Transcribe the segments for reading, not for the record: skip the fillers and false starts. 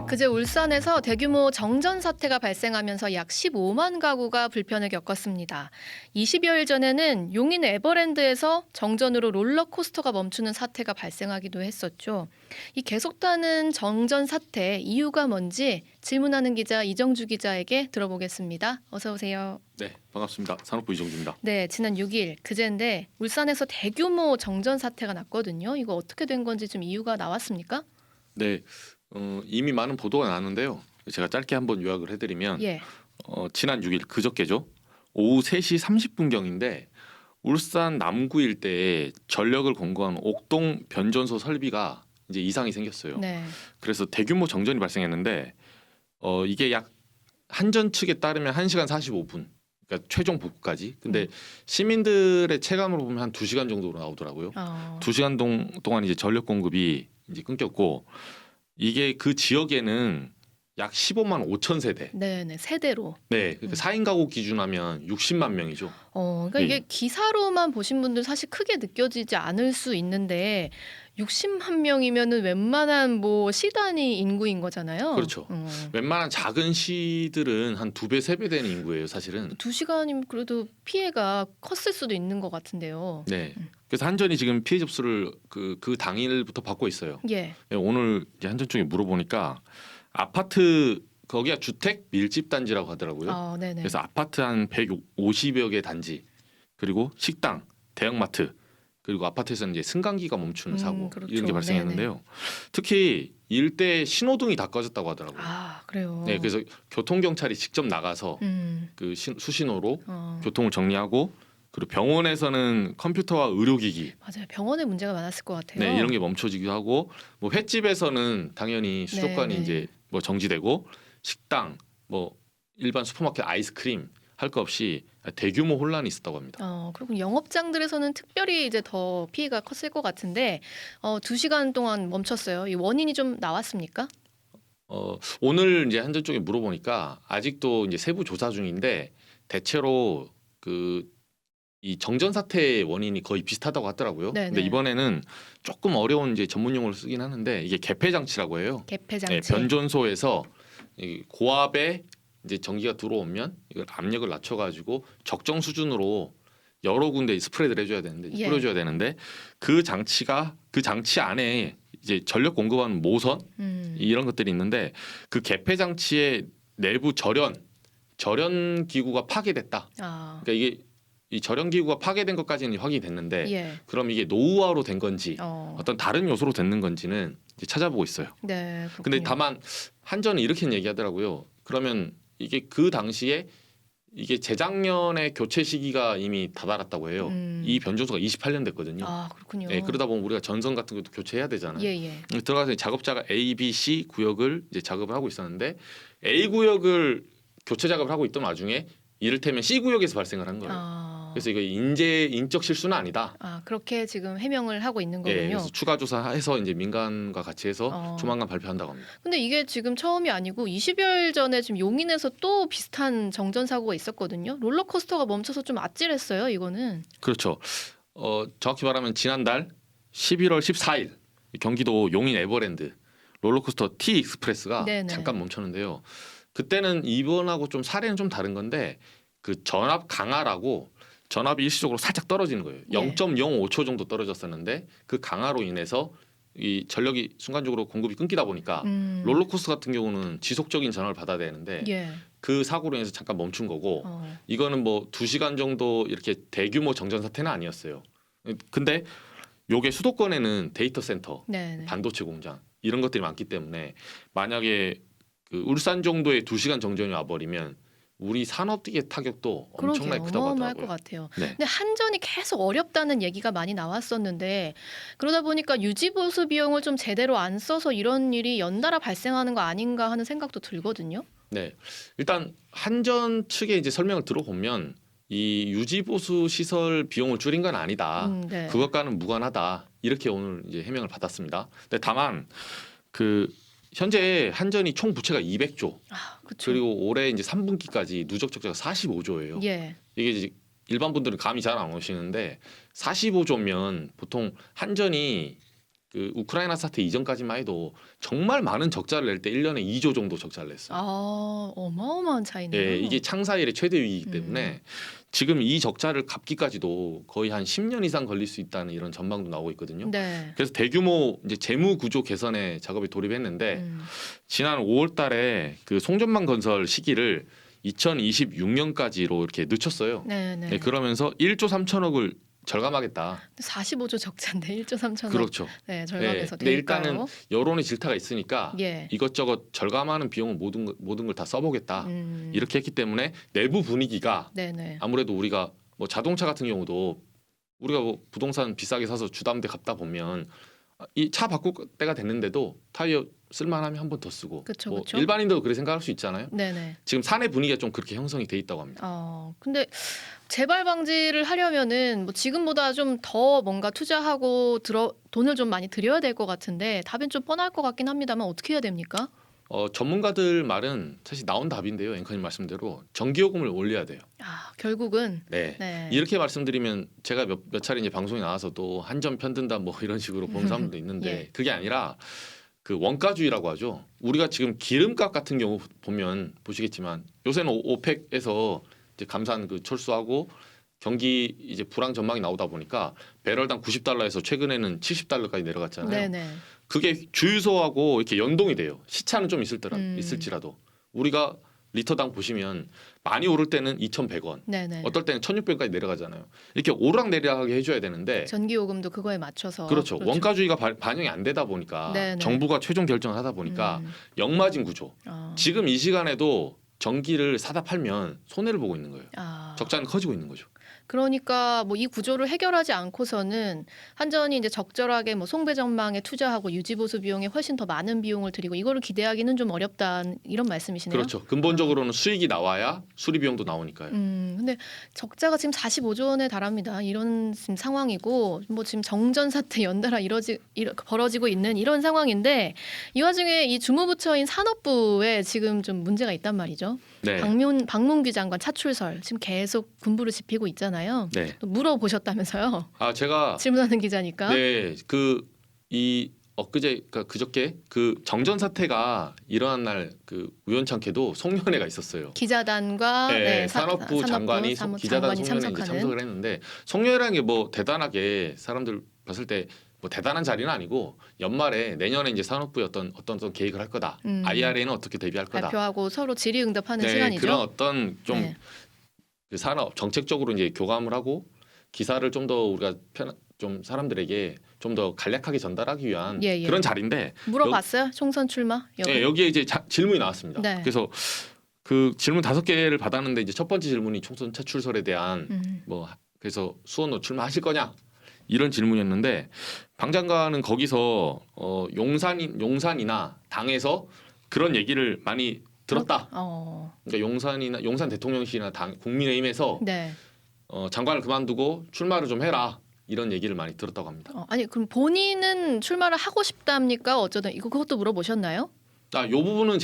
그제 울산에서 대규모 정전 사태가 발생하면서 약 15만 가구가 불편을 겪었습니다. 20여일 전에는 용인 에버랜드에서 정전으로 롤러코스터가 멈추는 사태가 발생하기도 했었죠. 이 계속되는 정전 사태 이유가 뭔지 질문하는 기자 이정주 기자에게 들어보겠습니다. 어서 오세요. 네, 반갑습니다. 산업부 이정주입니다. 네, 지난 6일 그제인데 울산에서 대규모 정전 사태가 났거든요. 이거 어떻게 된 건지 좀 이유가 나왔습니까? 네, 이미 많은 보도가 나왔는데요. 제가 짧게 한번 요약을 해드리면 예. 지난 6일 그저께죠. 오후 3시 30분경인데 울산 남구 일대에 전력을 공급하는 옥동 변전소 설비가 이제 이상이 생겼어요. 네. 그래서 대규모 정전이 발생했는데 이게 약 한전 측에 따르면 1시간 45분. 그러니까 최종 복구까지. 근데 시민들의 체감으로 보면 한 2시간 정도로 나오더라고요. 2시간 동안 이제 전력 공급이 이제 끊겼고 이게 그 지역에는 약 15만 5천 세대. 네네, 세대로. 네, 그러니까 4인 가구 기준하면 60만 명이죠. 그러니까 이게 기사로만 보신 분들 사실 크게 느껴지지 않을 수 있는데 60만 명이면은 웬만한 뭐 시단위 인구인 거잖아요. 그렇죠. 웬만한 작은 시들은 한 2배, 3배 되는 인구예요, 사실은. 2시간이면 그래도 피해가 컸을 수도 있는 것 같은데요. 네. 그래서 한전이 지금 피해 접수를 그 당일부터 받고 있어요. 예. 네, 오늘 이제 한전 쪽에 물어보니까 아파트 거기가 주택 밀집 단지라고 하더라고요. 네네. 그래서 아파트 한 150여 개 단지 그리고 식당, 대형마트 그리고 아파트에서는 이제 승강기가 멈추는 사고 그렇죠. 이런 게 발생했는데요. 특히 일대 신호등이 다 꺼졌다고 하더라고요. 그래요. 네, 그래서 교통 경찰이 직접 나가서 그 수신호로 교통을 정리하고 그리고 병원에서는 컴퓨터와 의료기기 맞아요. 병원에 문제가 많았을 것 같아요. 네, 이런 게 멈춰지기도 하고 뭐 횟집에서는 당연히 수족관이 네. 이제 뭐 정지되고 식당 뭐 일반 슈퍼마켓 아이스크림 할 거 없이 대규모 혼란이 있었다고 합니다. 그리고 영업장들에서는 특별히 이제 더 피해가 컸을 것 같은데 2시간 동안 멈췄어요. 이 원인이 좀 나왔습니까? 오늘 이제 한전 쪽에 물어보니까 아직도 이제 세부 조사 중인데 대체로 그 이 정전 사태의 원인이 거의 비슷하다고 하더라고요. 네네. 근데 이번에는 조금 어려운 이제 전문 용어를 쓰긴 하는데 이게 개폐 장치라고 해요. 개폐 네, 장치. 변전소에서 이 고압에 이제 전기가 들어오면 이걸 압력을 낮춰가지고 적정 수준으로 여러 군데 스프레드를 해줘야 되는데 예. 뿌려줘야 되는데 그 장치 안에 이제 전력 공급하는 모선 이런 것들이 있는데 그 개폐 장치의 내부 절연 기구가 파괴됐다. 그러니까 이게 이 절연 기구가 파괴된 것까지는 확인이 됐는데 예. 그럼 이게 노후화로 된 건지 어떤 다른 요소로 됐는 건지는 이제 찾아보고 있어요. 네. 그렇군요. 근데 다만 한전은 이렇게 얘기하더라고요. 그러면 이게 그 당시에 이게 재작년에 교체 시기가 이미 다다랐다고 해요. 이 변전소가 28년 됐거든요. 그렇군요. 네, 그러다 보면 우리가 전선 같은 것도 교체해야 되잖아요. 예. 들어가서 작업자가 A, B, C 구역을 이제 작업을 하고 있었는데 A 구역을 교체 작업을 하고 있던 와중에 이를테면 C 구역에서 발생을 한 거예요. 그래서 이거 인적 실수는 아니다. 그렇게 지금 해명을 하고 있는 거군요. 예, 그래서 추가 조사해서 이제 민간과 같이 해서 조만간 발표한다고 합니다. 근데 이게 지금 처음이 아니고 20여일 전에 지금 용인에서 또 비슷한 정전 사고가 있었거든요. 롤러코스터가 멈춰서 좀 아찔했어요, 이거는. 그렇죠. 정확히 말하면 지난달 11월 14일 경기도 용인 에버랜드 롤러코스터 T 익스프레스가 네네. 잠깐 멈췄는데요. 그때는 이번하고 좀 사례는 좀 다른 건데 그 전압 강화라고 전압이 일시적으로 살짝 떨어지는 거예요. 예. 0.05초 정도 떨어졌었는데 그 강화로 인해서 이 전력이 순간적으로 공급이 끊기다 보니까 롤러코스터 같은 경우는 지속적인 전압을 받아야 되는데 예. 그 사고로 인해서 잠깐 멈춘 거고 이거는 뭐 2시간 정도 이렇게 대규모 정전 사태는 아니었어요. 근데 요게 수도권에는 데이터 센터, 네네. 반도체 공장 이런 것들이 많기 때문에 만약에 그 울산 정도의 2시간 정전이 와버리면 우리 산업의 타격도 엄청나게 크다고 어마어마할 것 하더라고요. 같아요. 네. 근데 한전이 계속 어렵다는 얘기가 많이 나왔었는데 그러다 보니까 유지보수 비용을 좀 제대로 안 써서 이런 일이 연달아 발생하는 거 아닌가 하는 생각도 들거든요. 네, 일단 한전 측의 이제 설명을 들어보면 이 유지보수 시설 비용을 줄인 건 아니다. 네. 그것과는 무관하다. 이렇게 오늘 이제 해명을 받았습니다. 근데 다만 그 현재 한전이 총 부채가 200조. 그렇죠. 그리고 올해 이제 3분기까지 누적 적자가 45조예요. 예. 이게 이제 일반 분들은 감이 잘 안 오시는데 45조면 보통 한전이 그 우크라이나 사태 이전까지만 해도 정말 많은 적자를 낼 때 1년에 2조 정도 적자를 냈어요. 아, 어마어마한 차이네요. 예, 이게 창사 이래 최대 위기이기 때문에 지금 이 적자를 갚기까지도 거의 한 10년 이상 걸릴 수 있다는 이런 전망도 나오고 있거든요. 네. 그래서 대규모 이제 재무 구조 개선에 작업에 돌입했는데 지난 5월달에 그 송전망 건설 시기를 2026년까지로 이렇게 늦췄어요. 네네. 네, 그러면서 1조 3천억을 절감하겠다. 45조 적자인데 1조 3천억. 그렇죠. 네, 절감해서 근데 될까요? 일단은 여론의 질타가 있으니까 예. 이것저것 절감하는 비용은 모든 걸 다 써보겠다. 이렇게 했기 때문에 내부 분위기가 네네. 아무래도 우리가 뭐 자동차 같은 경우도 우리가 뭐 부동산 비싸게 사서 주담대 갚다 보면 이 차 바꿀 때가 됐는데도 타이어 쓸만하면 한 번 더 쓰고 그쵸, 뭐 그쵸. 일반인도 그렇게 생각할 수 있잖아요. 네네. 지금 사내 분위기가 좀 그렇게 형성이 돼 있다고 합니다. 근데 재발 방지를 하려면은 뭐 지금보다 좀 더 뭔가 투자하고 돈을 좀 많이 들여야 될 것 같은데 답은 좀 뻔할 것 같긴 합니다만 어떻게 해야 됩니까? 전문가들 말은 사실 나온 답인데요. 앵커님 말씀대로 전기요금을 올려야 돼요. 결국은 네. 네. 이렇게 말씀드리면 제가 몇 차례 이제 방송에 나와서도 한 점 편든다 뭐 이런 식으로 보는 사람도 있는데 예. 그게 아니라 그 원가주의라고 하죠. 우리가 지금 기름값 같은 경우 보면 보시겠지만 요새는 오펙에서 이제 감산 그 철수하고 경기 이제 불황 전망이 나오다 보니까 배럴당 90달러에서 최근에는 70달러까지 내려갔잖아요. 네네. 그게 주유소하고 이렇게 연동이 돼요. 시차는 좀 있을지라도 우리가 리터당 보시면 많이 오를 때는 2,100원, 네네. 어떨 때는 1,600원까지 내려가잖아요. 이렇게 오르락내리락하게 해줘야 되는데 전기요금도 그거에 맞춰서 그렇죠. 원가주의가 반영이 안 되다 보니까 네네. 정부가 최종 결정을 하다 보니까 역마진 구조. 지금 이 시간에도 전기를 사다 팔면 손해를 보고 있는 거예요. 적자는 커지고 있는 거죠. 그러니까 뭐 이 구조를 해결하지 않고서는 한전이 이제 적절하게 뭐 송배 전망에 투자하고 유지 보수 비용에 훨씬 더 많은 비용을 들이고 이거를 기대하기는 좀 어렵다 이런 말씀이시네요. 그렇죠. 근본적으로는 수익이 나와야 수리 비용도 나오니까요. 근데 적자가 지금 45조 원에 달합니다. 이런 지금 상황이고 뭐 지금 정전 사태 연달아 벌어지고 있는 이런 상황인데 이 와중에 이 주무부처인 산업부에 지금 좀 문제가 있단 말이죠. 네. 박문규 장관 차출설 지금 계속 군부를 지피고 있잖아요. 네. 또 물어보셨다면서요? 제가 질문하는 기자니까. 네, 그저께 그 정전 사태가 일어난 날 그 우연찮게도 송년회가 있었어요. 기자단과 산업부 장관이 기자단 송년회에 이제 참석을 했는데 송년회라는 게 뭐 대단하게 사람들 봤을 때 뭐 대단한 자리는 아니고 연말에 내년에 이제 산업부에 어떤 계획을 할 거다. IRA는 어떻게 대비할 거다. 발표하고 서로 질의응답하는 네, 시간이죠. 그런 어떤 좀 그 산업 정책적으로 이제 교감을 하고 기사를 좀 더 우리가 좀 사람들에게 좀 더 간략하게 전달하기 위한 그런 자리인데 물어봤어요? 총선 출마? 네, 여기에 이제 질문이 나왔습니다. 네. 그래서 그 질문 5개를 받았는데 이제 첫 번째 질문이 총선 차출설에 대한 뭐 그래서 수원로 출마하실 거냐 이런 질문이었는데 방 장관은 거기서 용산이나 당에서 그런 얘기를 많이 들었다. 그러니까 용산 대통령실이나 당 국민의힘에서 장관을 그만두고 출마를 좀 해라 이런 얘기를 많이 들었다고 합니다. 아니 그럼 본인은 출마를 하고 싶답니까? 어쩌든 그것도 물어보셨나요? 이 부분은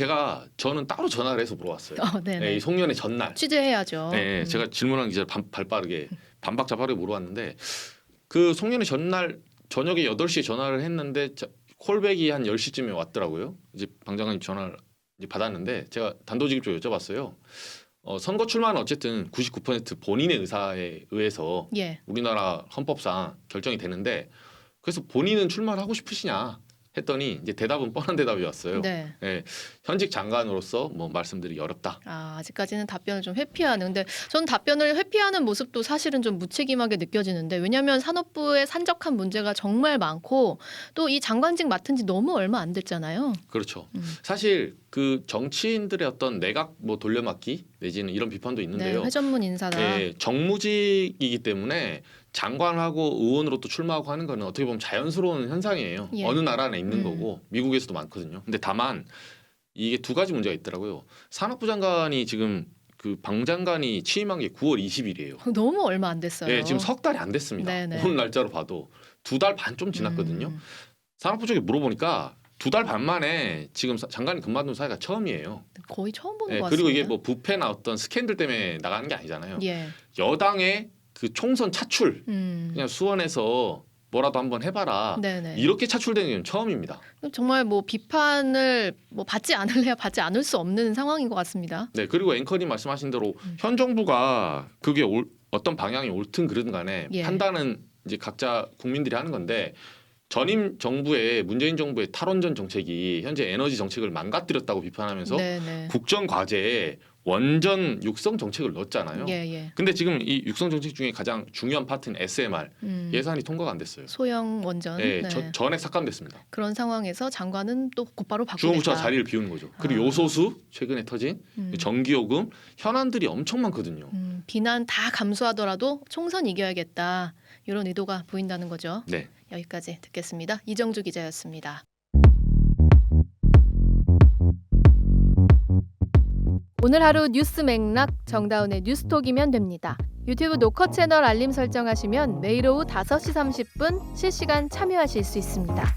저는 따로 전화를 해서 물어봤어요. 네, 이 송년회 전날 취재해야죠. 네, 제가 질문한 기자 발빠르게 반박자 빠르게 물어봤는데 그 송년회 전날 저녁에 8시에 전화를 했는데 콜백이 한 10시쯤에 왔더라고요. 이제 방 장관이 전화를 이제 받았는데 제가 단도직입적으로 여쭤봤어요. 선거 출마는 어쨌든 99% 본인의 의사에 의해서 우리나라 헌법상 결정이 되는데 그래서 본인은 출마를 하고 싶으시냐 했더니 이제 대답은 뻔한 대답이 왔어요. 네, 현직 장관으로서 뭐 말씀드리기 어렵다. 아직까지는 답변을 좀 회피하는. 근데 저는 답변을 회피하는 모습도 사실은 좀 무책임하게 느껴지는데 왜냐하면 산업부의 산적한 문제가 정말 많고 또 이 장관직 맡은 지 너무 얼마 안 됐잖아요. 그렇죠. 사실 그 정치인들의 어떤 내각 뭐 돌려막기 내지는 이런 비판도 있는데요. 회전문 인사다. 정무직이기 때문에 장관하고 의원으로 또 출마하고 하는 거는 어떻게 보면 자연스러운 현상이에요. 어느 나라나 있는 거고 미국에서도 많거든요. 근데 다만 이게 두 가지 문제가 있더라고요. 산업부 장관이 지금 그 방 장관이 취임한 게 9월 20일이에요. 너무 얼마 안 됐어요. 네, 지금 석 달이 안 됐습니다. 오늘 날짜로 봐도 2달 반 좀 지났거든요. 산업부 쪽에 물어보니까 2달 반 만에 지금 장관이 그만둔 사회가 처음이에요. 거의 처음 보는 것 같습니다. 그리고 이게 뭐 부패나 어떤 스캔들 때문에 나가는 게 아니잖아요. 여당의 그 총선 차출 그냥 수원에서 뭐라도 한번 해봐라. 네네. 이렇게 차출되는 게 처음입니다. 정말 뭐 비판을 뭐 받지 않을래야 받지 않을 수 없는 상황인 것 같습니다. 네, 그리고 앵커님 말씀하신 대로 현 정부가 그게 어떤 방향이 옳든 그르든 간에 예. 판단은 이제 각자 국민들이 하는 건데 전임 정부의 문재인 정부의 탈원전 정책이 현재 에너지 정책을 망가뜨렸다고 비판하면서 네네. 국정 과제에 원전 육성 정책을 넣었잖아요. 예. 근데 지금 이 육성 정책 중에 가장 중요한 파트는 SMR 예산이 통과가 안 됐어요. 소형 원전. 네, 네. 전액 삭감됐습니다. 그런 상황에서 장관은 또 곧바로 바꾸겠다. 주무부처가 자리를 비우는 거죠. 그리고 아. 요소수 최근에 터진 전기요금 현안들이 엄청 많거든요. 비난 다 감수하더라도 총선 이겨야겠다. 이런 의도가 보인다는 거죠. 네. 여기까지 듣겠습니다. 이정주 기자였습니다. 오늘 하루 뉴스 맥락 정다운의 뉴스톡이면 됩니다. 유튜브 노컷 채널 알림 설정하시면 매일 오후 5시 30분 실시간 참여하실 수 있습니다.